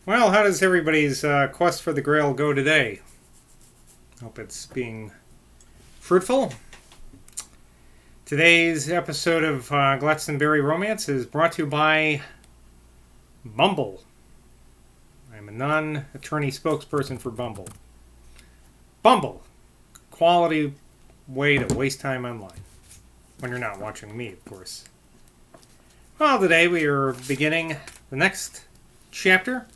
Well, how does everybody's quest for the Grail go today? Hope it's being fruitful. Today's episode of Glastonbury Romance is brought to you by Bumble. I'm a non-attorney spokesperson for Bumble. Bumble. Quality way to waste time online. When you're not watching me, of course. Well, today we are beginning the next chapter.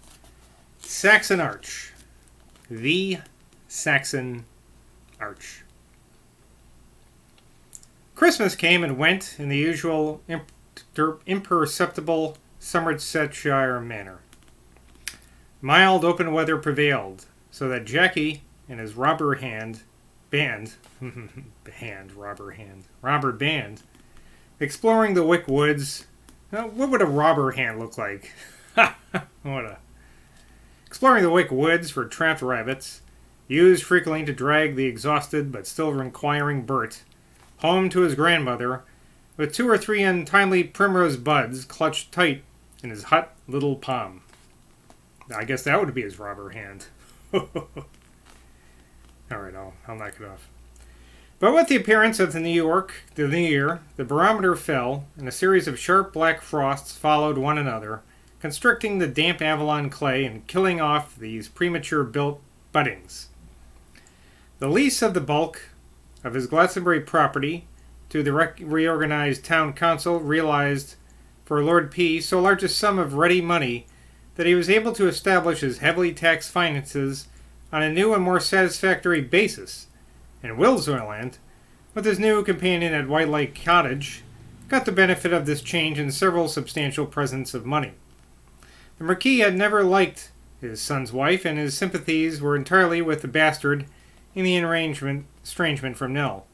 Saxon Arch. The Saxon Arch. Christmas came and went in the usual imperceptible Somersetshire manner. Mild open weather prevailed, so that Jackie and his robber band, exploring the Wick Woods. What would a robber hand look like? Exploring the Wick Woods for trapped rabbits, used frequently to drag the exhausted but still inquiring Bert home to his grandmother, with 2 or 3 untimely primrose buds clutched tight in his hot little palm. I guess that would be his robber hand. Alright, I'll knock it off. But with the appearance of the new year, the barometer fell, and a series of sharp black frosts followed one another, constricting the damp Avalon clay and killing off these premature built buddings. The lease of the bulk of his Glastonbury property to the reorganized town council realized for Lord P so large a sum of ready money that he was able to establish his heavily taxed finances on a new and more satisfactory basis, and Will Zoyland, with his new companion at White Lake Cottage, got the benefit of this change in several substantial presents of money. The Marquis had never liked his son's wife, and his sympathies were entirely with the bastard in the estrangement from Nell.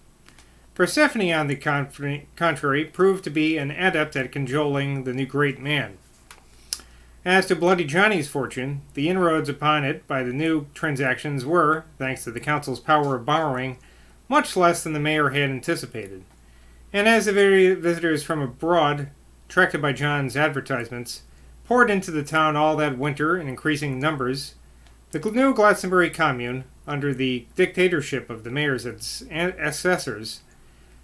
Persephone, on the contrary, proved to be an adept at cajoling the new great man. As to Bloody Johnny's fortune, the inroads upon it by the new transactions were, thanks to the council's power of borrowing, much less than the mayor had anticipated. And as the very visitors from abroad, attracted by John's advertisements, poured into the town all that winter in increasing numbers, the new Glastonbury commune, under the dictatorship of the mayor's assessors,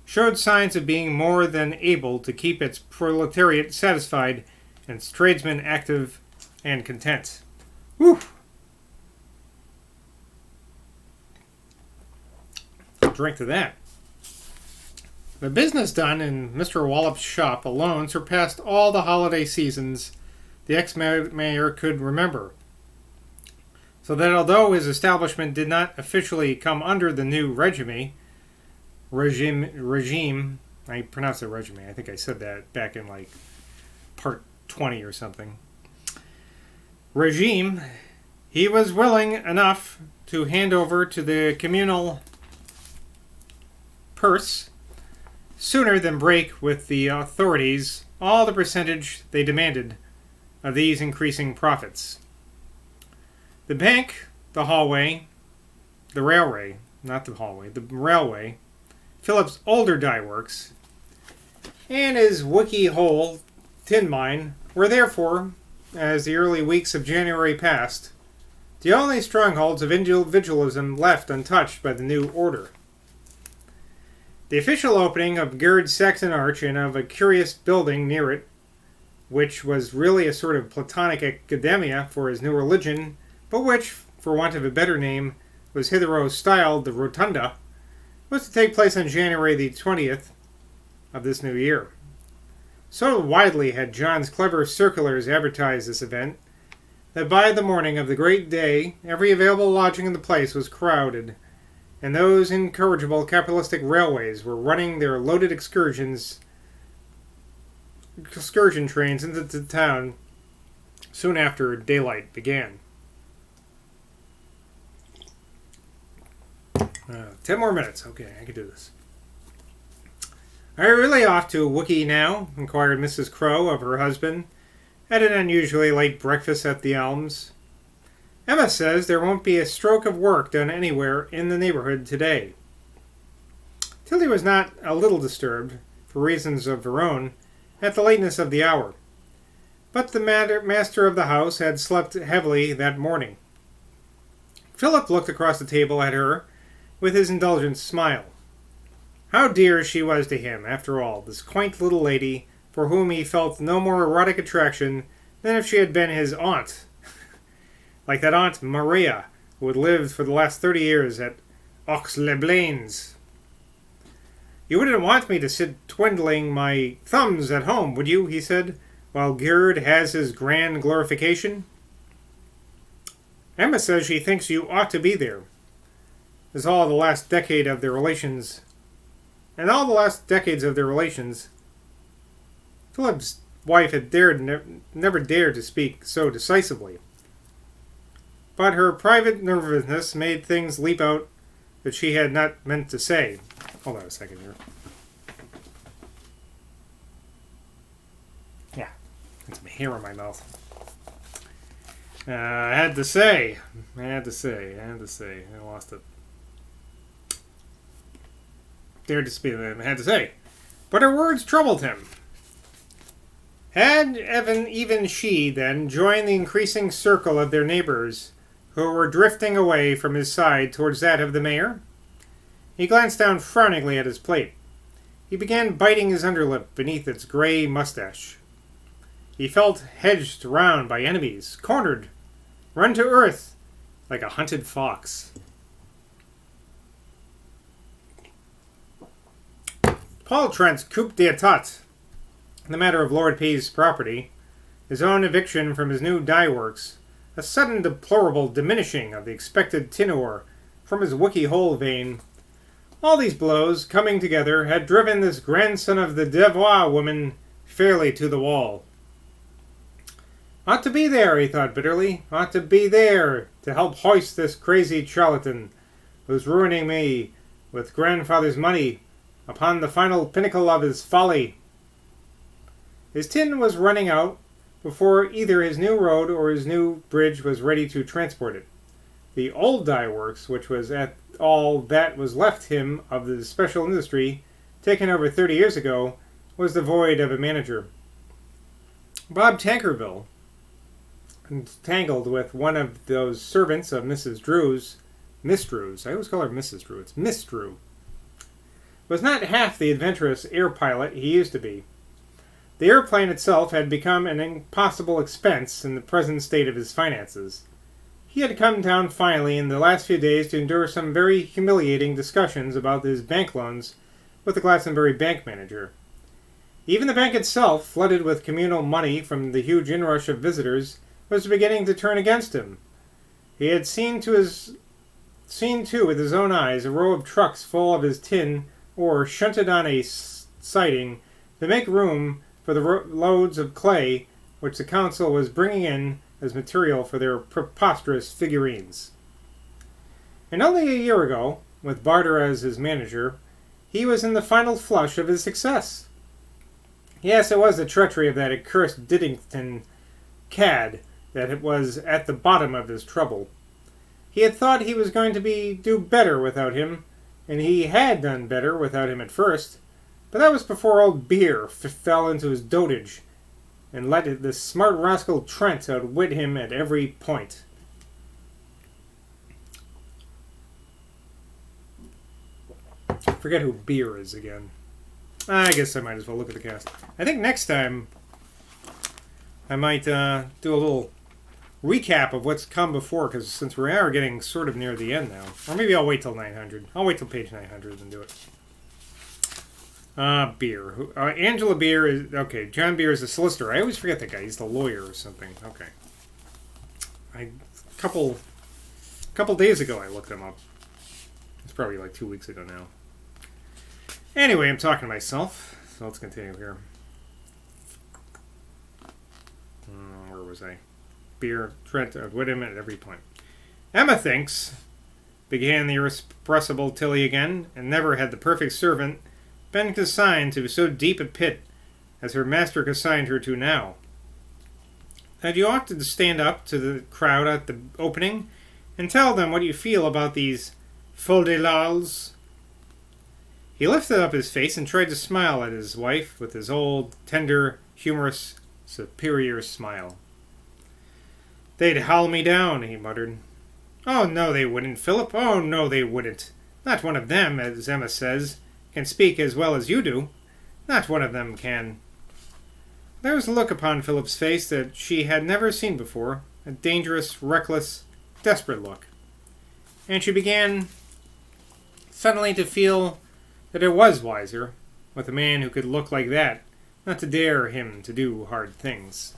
showed signs of being more than able to keep its proletariat satisfied and its tradesmen active and content. Whew! Drink to that. The business done in Mr. Wallop's shop alone surpassed all the holiday seasons the ex-mayor could remember, so that although his establishment did not officially come under the new regime, I pronounce it regime, I think I said that back in like part 20 or something, regime, he was willing enough to hand over to the communal purse sooner than break with the authorities all the percentage they demanded of these increasing profits. The bank, the hallway, the railway, not the hallway, the railway, Philip's older dye works, and his Wookie Hole tin mine were therefore, as the early weeks of January passed, the only strongholds of individualism left untouched by the new order. The official opening of Gerd Saxon Arch and of a curious building near it, which was really a sort of Platonic academia for his new religion, but which, for want of a better name, was hitherto styled the Rotunda, was to take place on January the 20th of this new year. So widely had John's clever circulars advertised this event, that by the morning of the great day every available lodging in the place was crowded, and those incorrigible capitalistic railways were running their loaded excursion trains into the town soon after daylight began. 10 more minutes. Okay, I can do this. Are you really off to Wookie now? Inquired Mrs. Crow of her husband at an unusually late breakfast at the Elms. Emma says there won't be a stroke of work done anywhere in the neighborhood today. Tilly was not a little disturbed, for reasons of her own, at the lateness of the hour. But the master of the house had slept heavily that morning. Philip looked across the table at her with his indulgent smile. How dear she was to him, after all, this quaint little lady for whom he felt no more erotic attraction than if she had been his aunt. Like that Aunt Maria, who had lived for the last 30 years at Aix-les-Bains. You wouldn't want me to sit twiddling my thumbs at home, would you, he said, while Gerd has his grand glorification? Emma says she thinks you ought to be there. As all the last decade of their relations... And all the last decades of their relations, Philip's wife had never dared to speak so decisively. But her private nervousness made things leap out that she had not meant to say. Hold on a second here. Yeah, got some hair in my mouth. I had to say. I lost it. Dared to speak, I had to say. But her words troubled him. Had even she, then, joined the increasing circle of their neighbors, who were drifting away from his side towards that of the mayor? He glanced down frowningly at his plate. He began biting his underlip beneath its grey mustache. He felt hedged round by enemies, cornered, run to earth, like a hunted fox. Paul Trent's coup d'état, the matter of Lord P.'s property, his own eviction from his new dye works, a sudden deplorable diminishing of the expected tin ore from his Wiki Hole vein, all these blows, coming together, had driven this grandson of the Devois woman fairly to the wall. Ought to be there, he thought bitterly, ought to be there to help hoist this crazy charlatan who's ruining me with grandfather's money upon the final pinnacle of his folly. His tin was running out before either his new road or his new bridge was ready to transport it. The old dye works, which was at all that was left him of the special industry taken over 30 years ago, was devoid of a manager. Bob Tankerville, entangled with one of those servants of Mrs. Drew's, Miss Drew's, I always call her Mrs. Drew, it's Miss Drew, was not half the adventurous air pilot he used to be. The airplane itself had become an impossible expense in the present state of his finances. He had come down finally in the last few days to endure some very humiliating discussions about his bank loans with the Glastonbury bank manager. Even the bank itself, flooded with communal money from the huge inrush of visitors, was beginning to turn against him. He had seen too with his own eyes a row of trucks full of his tin ore shunted on a siding to make room for the loads of clay which the council was bringing in as material for their preposterous figurines. And only a year ago, with Barter as his manager, he was in the final flush of his success. Yes, it was the treachery of that accursed Diddington cad that was at the bottom of his trouble. He had thought he was going to do better without him, and he had done better without him at first, but that was before old Beer fell into his dotage, and let the smart rascal Trent outwit him at every point. Forget who Beer is again. I guess I might as well look at the cast. I think next time I might do a little recap of what's come before, because since we are getting sort of near the end now. Or maybe I'll wait till 900. I'll wait till page 900 and do it. Beer. Angela Beer is... Okay, John Beer is a solicitor. I always forget that guy. He's the lawyer or something. Okay. A couple days ago I looked him up. It's probably like 2 weeks ago now. Anyway, I'm talking to myself, so let's continue here. Where was I? Beer, Trent, outwit him at every point. Emma thinks, began the irrepressible Tilly again, and never had the perfect servant been consigned to so deep a pit as her master consigned her to now. That you ought to stand up to the crowd at the opening and tell them what you feel about these fol-de-lals. He lifted up his face and tried to smile at his wife with his old, tender, humorous superior smile. "They'd howl me down," he muttered. "Oh, no, they wouldn't, Philip. Oh, no, they wouldn't. Not one of them, as Emma says, can speak as well as you do. Not one of them can." There was a look upon Philip's face that she had never seen before, a dangerous, reckless, desperate look. And she began suddenly to feel that it was wiser, with a man who could look like that, not to dare him to do hard things.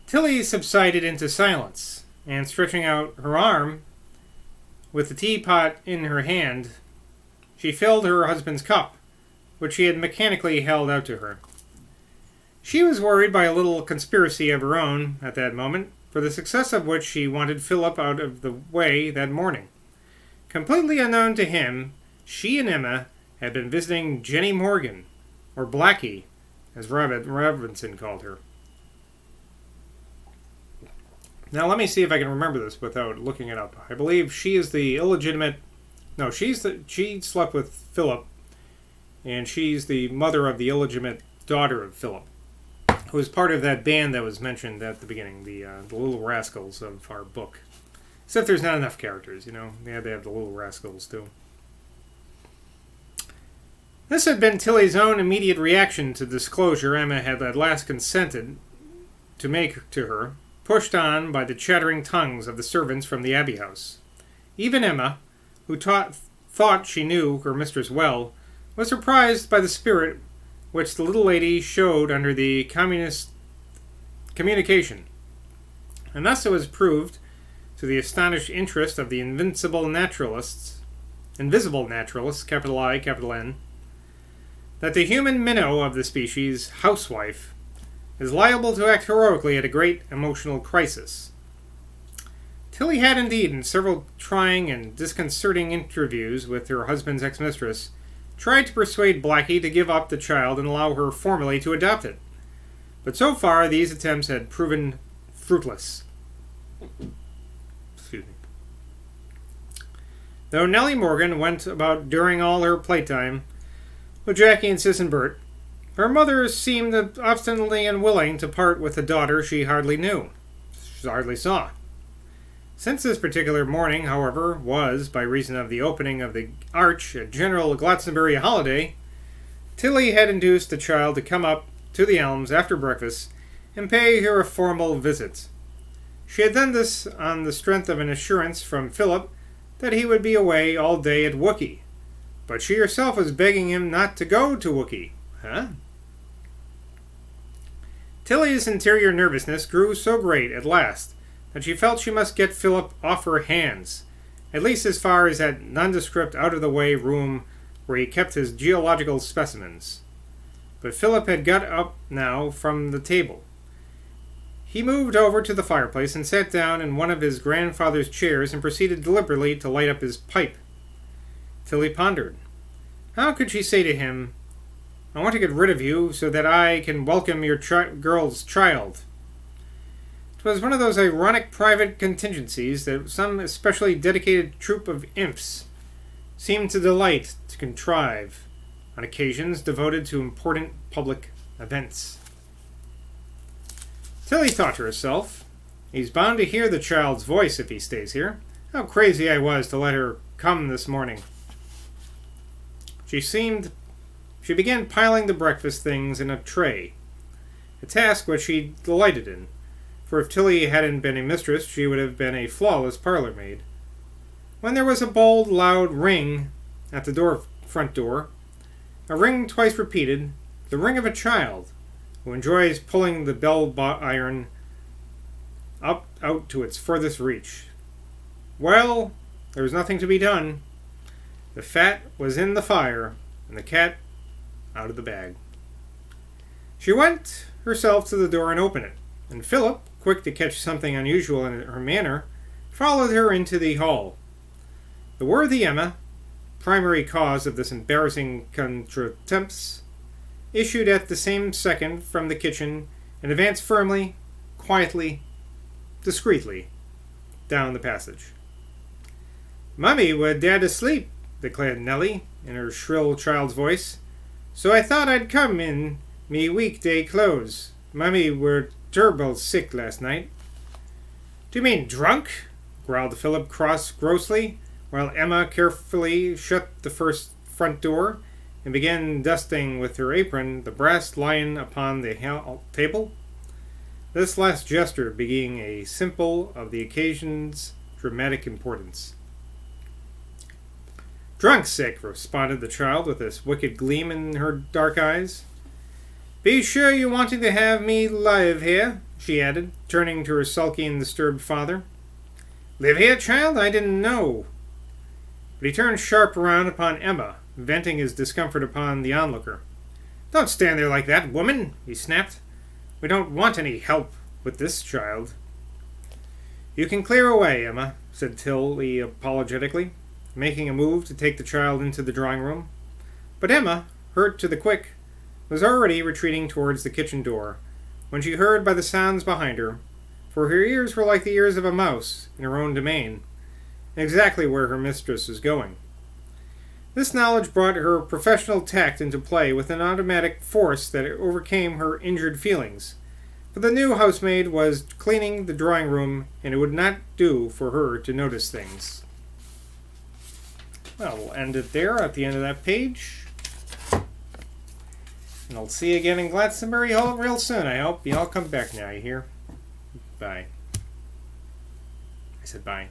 Tilly subsided into silence, and stretching out her arm, with the teapot in her hand, she filled her husband's cup, which he had mechanically held out to her. She was worried by a little conspiracy of her own at that moment, for the success of which she wanted Philip out of the way that morning. Completely unknown to him, she and Emma had been visiting Jenny Morgan, or Blackie, as Robinson called her. Now let me see if I can remember this without looking it up. I believe she is the illegitimate... No, she slept with Philip, and she's the mother of the illegitimate daughter of Philip, who was part of that band that was mentioned at the beginning, the Little Rascals of our book. Except there's not enough characters, you know. They had to have the Little Rascals, too. This had been Tilly's own immediate reaction to the disclosure Emma had at last consented to make to her, pushed on by the chattering tongues of the servants from the Abbey House. Even Emma, who thought she knew her mistress well, was surprised by the spirit which the little lady showed under the communication. And thus it was proved, to the astonished interest of the invisible naturalists, capital I, capital N, that the human minnow of the species, housewife, is liable to act heroically at a great emotional crisis. Tilly had indeed, in several trying and disconcerting interviews with her husband's ex-mistress, tried to persuade Blackie to give up the child and allow her formally to adopt it. But so far these attempts had proven fruitless. Excuse me. Though Nellie Morgan went about during all her playtime with Jackie and Sis and Bert, her mother seemed obstinately unwilling to part with a daughter she hardly saw. Since this particular morning, however, was, by reason of the opening of the arch, a general Glastonbury holiday, Tilly had induced the child to come up to the Elms after breakfast and pay her a formal visit. She had done this on the strength of an assurance from Philip that he would be away all day at Wookey, but she herself was begging him not to go to Wookey. Tilly's interior nervousness grew so great at last that she felt she must get Philip off her hands, at least as far as that nondescript out-of-the-way room where he kept his geological specimens. But Philip had got up now from the table. He moved over to the fireplace and sat down in one of his grandfather's chairs and proceeded deliberately to light up his pipe. Tilly pondered. How could she say to him, "I want to get rid of you so that I can welcome your girl's child"? It was one of those ironic private contingencies that some especially dedicated troop of imps seemed to delight to contrive on occasions devoted to important public events. Tilly thought to herself, "He's bound to hear the child's voice if he stays here. How crazy I was to let her come this morning." She began piling the breakfast things in a tray, a task which she delighted in, for if Tilly hadn't been a mistress, she would have been a flawless parlor maid. When there was a bold, loud ring at the front door, a ring twice repeated, the ring of a child who enjoys pulling the bell iron out to its furthest reach. Well, there was nothing to be done. The fat was in the fire, and the cat out of the bag. She went herself to the door and opened it, and Philip, quick to catch something unusual in her manner, followed her into the hall. The worthy Emma, primary cause of this embarrassing contretemps, issued at the same second from the kitchen and advanced firmly, quietly, discreetly, down the passage. "Mummy with Dad asleep," declared Nellie, in her shrill child's voice, "so I thought I'd come in Me weekday clothes. Mummy were turble sick last night. Do you mean drunk? Growled Philip grossly, while Emma carefully shut the front door and began dusting with her apron the brass lion upon the table. This last gesture being a symbol of the occasion's dramatic importance. Drunk sick, responded the child with a wicked gleam in her dark eyes. Be sure you wanted to have me live here, she added, turning to her sulky and disturbed father. Live here, child? I didn't know. But he turned sharp around upon Emma, venting his discomfort upon the onlooker. Don't stand there like that, woman, he snapped. We don't want any help with this child. You can clear away, Emma, said Tilly apologetically, making a move to take the child into the drawing room. But Emma, hurt to the quick, was already retreating towards the kitchen door, when she heard by the sounds behind her, for her ears were like the ears of a mouse in her own domain, exactly where her mistress was going. This knowledge brought her professional tact into play with an automatic force that overcame her injured feelings, for the new housemaid was cleaning the drawing room, and it would not do for her to notice things. Well, we'll end it there at the end of that page. And I'll see you again in Glastonbury real soon, I hope. You all come back now, you hear? Bye. I said bye.